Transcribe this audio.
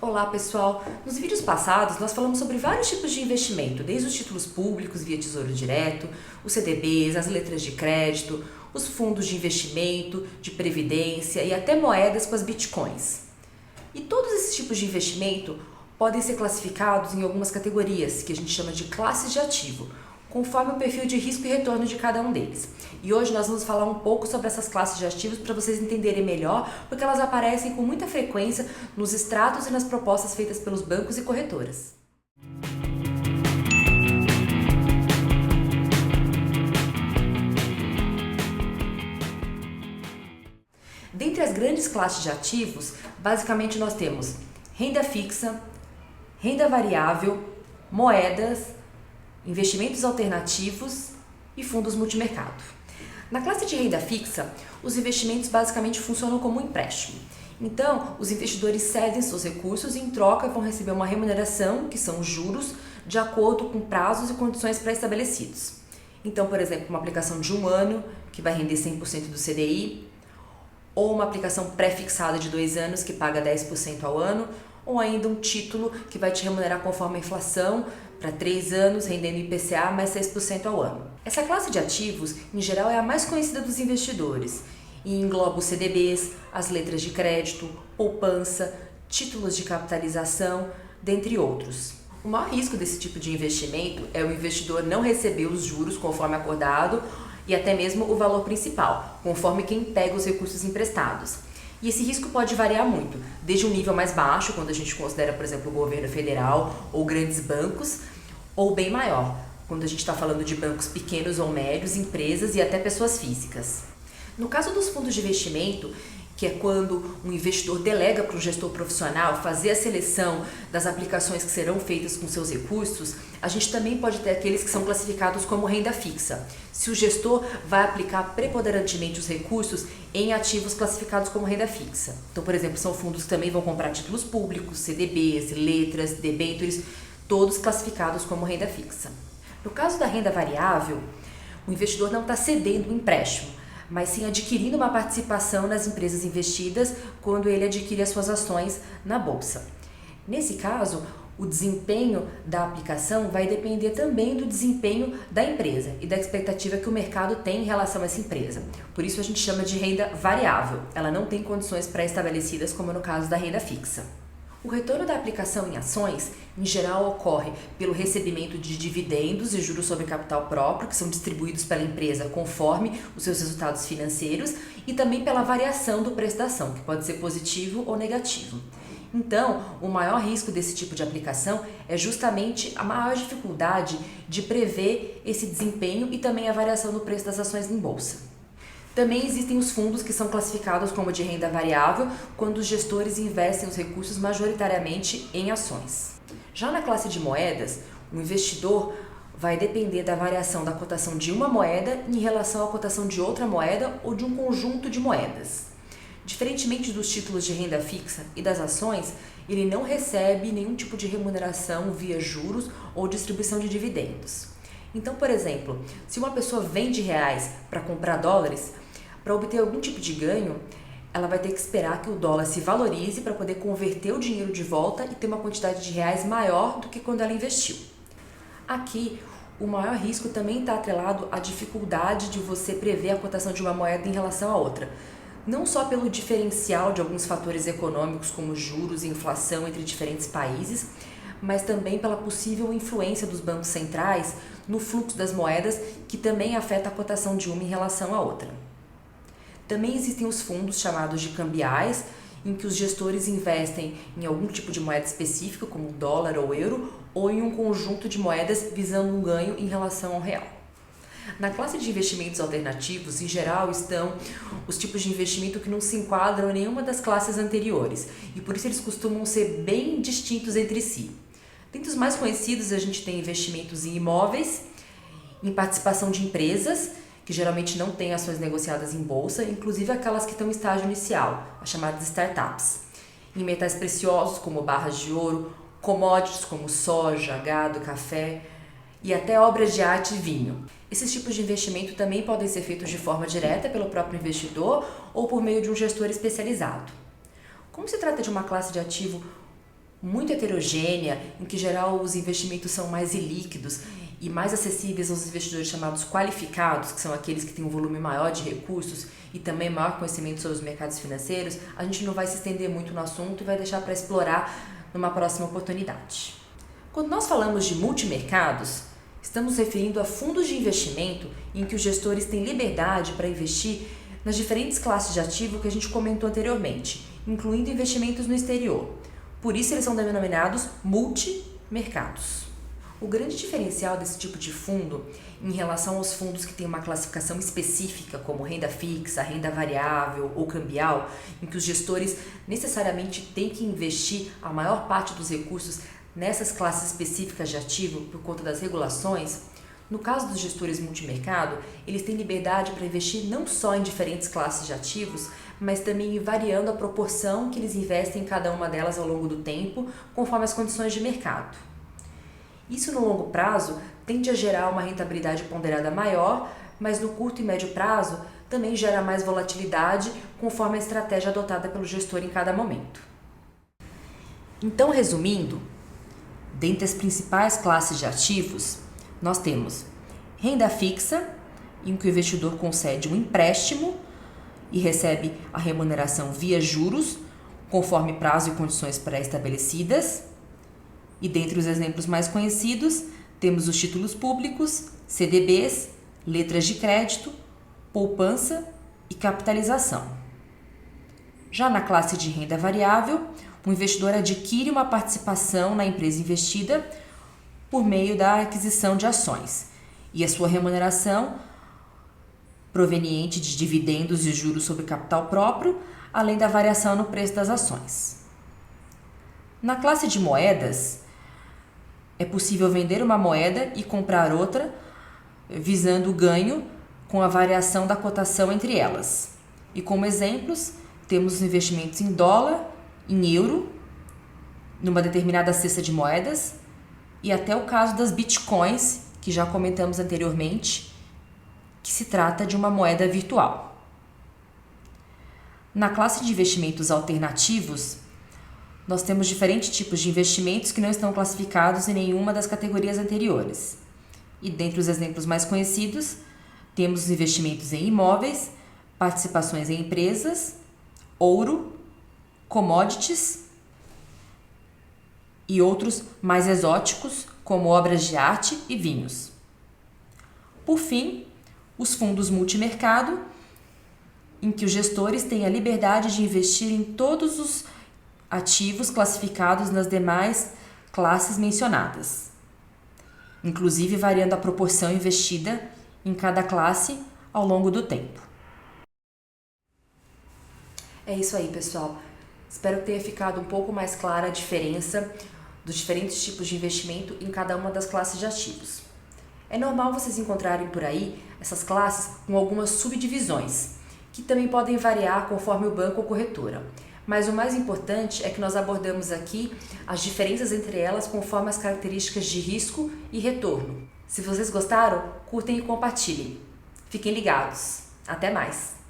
Olá pessoal, nos vídeos passados nós falamos sobre vários tipos de investimento, desde os títulos públicos via Tesouro Direto, os CDBs, as letras de crédito, os fundos de investimento, de previdência e até moedas com as bitcoins. E todos esses tipos de investimento podem ser classificados em algumas categorias, que a gente chama de classes de ativo, conforme o perfil de risco e retorno de cada um deles. E hoje nós vamos falar um pouco sobre essas classes de ativos para vocês entenderem melhor, porque elas aparecem com muita frequência nos extratos e nas propostas feitas pelos bancos e corretoras. Dentre as grandes classes de ativos, basicamente nós temos renda fixa, renda variável, moedas, investimentos alternativos e fundos multimercado. Na classe de renda fixa, os investimentos basicamente funcionam como um empréstimo. Então, os investidores cedem seus recursos e em troca vão receber uma remuneração, que são os juros, de acordo com prazos e condições pré-estabelecidos. Então, por exemplo, uma aplicação de 1 ano, que vai render 100% do CDI, ou uma aplicação pré-fixada de 2 anos, que paga 10% ao ano, ou ainda um título que vai te remunerar conforme a inflação para 3 anos, rendendo IPCA mais 6% ao ano. Essa classe de ativos, em geral, é a mais conhecida dos investidores e engloba os CDBs, as letras de crédito, poupança, títulos de capitalização, dentre outros. O maior risco desse tipo de investimento é o investidor não receber os juros conforme acordado e até mesmo o valor principal, conforme quem pega os recursos emprestados. E esse risco pode variar muito, desde um nível mais baixo, quando a gente considera, por exemplo, o governo federal ou grandes bancos, ou bem maior, quando a gente está falando de bancos pequenos ou médios, empresas e até pessoas físicas. No caso dos fundos de investimento, que é quando um investidor delega para um gestor profissional fazer a seleção das aplicações que serão feitas com seus recursos, a gente também pode ter aqueles que são classificados como renda fixa, se o gestor vai aplicar preponderantemente os recursos em ativos classificados como renda fixa. Então, por exemplo, são fundos que também vão comprar títulos públicos, CDBs, letras, debêntures, todos classificados como renda fixa. No caso da renda variável, o investidor não está cedendo o empréstimo, mas sim adquirindo uma participação nas empresas investidas quando ele adquire as suas ações na bolsa. Nesse caso, o desempenho da aplicação vai depender também do desempenho da empresa e da expectativa que o mercado tem em relação a essa empresa. Por isso a gente chama de renda variável. Ela não tem condições pré-estabelecidas como no caso da renda fixa. O retorno da aplicação em ações, em geral, ocorre pelo recebimento de dividendos e juros sobre capital próprio, que são distribuídos pela empresa conforme os seus resultados financeiros, e também pela variação do preço da ação, que pode ser positivo ou negativo. Então, o maior risco desse tipo de aplicação é justamente a maior dificuldade de prever esse desempenho e também a variação do preço das ações em bolsa. Também existem os fundos que são classificados como de renda variável quando os gestores investem os recursos majoritariamente em ações. Já na classe de moedas, o investidor vai depender da variação da cotação de uma moeda em relação à cotação de outra moeda ou de um conjunto de moedas. Diferentemente dos títulos de renda fixa e das ações, ele não recebe nenhum tipo de remuneração via juros ou distribuição de dividendos. Então, por exemplo, se uma pessoa vende reais para comprar dólares, para obter algum tipo de ganho, ela vai ter que esperar que o dólar se valorize para poder converter o dinheiro de volta e ter uma quantidade de reais maior do que quando ela investiu. Aqui, o maior risco também está atrelado à dificuldade de você prever a cotação de uma moeda em relação à outra. Não só pelo diferencial de alguns fatores econômicos, como juros e inflação entre diferentes países, mas também pela possível influência dos bancos centrais no fluxo das moedas, que também afeta a cotação de uma em relação à outra. Também existem os fundos chamados de cambiais, em que os gestores investem em algum tipo de moeda específica, como dólar ou euro, ou em um conjunto de moedas visando um ganho em relação ao real. Na classe de investimentos alternativos, em geral, estão os tipos de investimento que não se enquadram em nenhuma das classes anteriores, e por isso eles costumam ser bem distintos entre si. Dentre os mais conhecidos, a gente tem investimentos em imóveis, em participação de empresas, que geralmente não têm ações negociadas em bolsa, inclusive aquelas que estão em estágio inicial, as chamadas startups. Em metais preciosos, como barras de ouro, commodities como soja, gado, café e até obras de arte e vinho. Esses tipos de investimento também podem ser feitos de forma direta pelo próprio investidor ou por meio de um gestor especializado. Como se trata de uma classe de ativo muito heterogênea, em que, em geral, os investimentos são mais ilíquidos e mais acessíveis aos investidores chamados qualificados, que são aqueles que têm um volume maior de recursos e também maior conhecimento sobre os mercados financeiros, a gente não vai se estender muito no assunto e vai deixar para explorar numa próxima oportunidade. Quando nós falamos de multimercados, estamos referindo a fundos de investimento em que os gestores têm liberdade para investir nas diferentes classes de ativo que a gente comentou anteriormente, incluindo investimentos no exterior. Por isso eles são denominados multimercados. O grande diferencial desse tipo de fundo, em relação aos fundos que têm uma classificação específica, como renda fixa, renda variável ou cambial, em que os gestores necessariamente têm que investir a maior parte dos recursos nessas classes específicas de ativo por conta das regulações, no caso dos gestores multimercado, eles têm liberdade para investir não só em diferentes classes de ativos, mas também variando a proporção que eles investem em cada uma delas ao longo do tempo, conforme as condições de mercado. Isso no longo prazo tende a gerar uma rentabilidade ponderada maior, mas no curto e médio prazo também gera mais volatilidade conforme a estratégia adotada pelo gestor em cada momento. Então, resumindo, dentre as principais classes de ativos, nós temos renda fixa, em que o investidor concede um empréstimo e recebe a remuneração via juros, conforme prazo e condições pré-estabelecidas. E dentre os exemplos mais conhecidos, temos os títulos públicos, CDBs, letras de crédito, poupança e capitalização. Já na classe de renda variável, o investidor adquire uma participação na empresa investida por meio da aquisição de ações e a sua remuneração proveniente de dividendos e juros sobre capital próprio, além da variação no preço das ações. Na classe de moedas, é possível vender uma moeda e comprar outra, visando o ganho com a variação da cotação entre elas. E como exemplos, temos os investimentos em dólar, em euro, numa determinada cesta de moedas, e até o caso das bitcoins, que já comentamos anteriormente, que se trata de uma moeda virtual. Na classe de investimentos alternativos, nós temos diferentes tipos de investimentos que não estão classificados em nenhuma das categorias anteriores. E dentre os exemplos mais conhecidos, temos os investimentos em imóveis, participações em empresas, ouro, commodities e outros mais exóticos, como obras de arte e vinhos. Por fim, os fundos multimercado, em que os gestores têm a liberdade de investir em todos os ativos classificados nas demais classes mencionadas, inclusive variando a proporção investida em cada classe ao longo do tempo. É isso aí, pessoal. Espero que tenha ficado um pouco mais clara a diferença dos diferentes tipos de investimento em cada uma das classes de ativos. É normal vocês encontrarem por aí essas classes com algumas subdivisões, que também podem variar conforme o banco ou corretora. Mas o mais importante é que nós abordamos aqui as diferenças entre elas conforme as características de risco e retorno. Se vocês gostaram, curtem e compartilhem. Fiquem ligados. Até mais!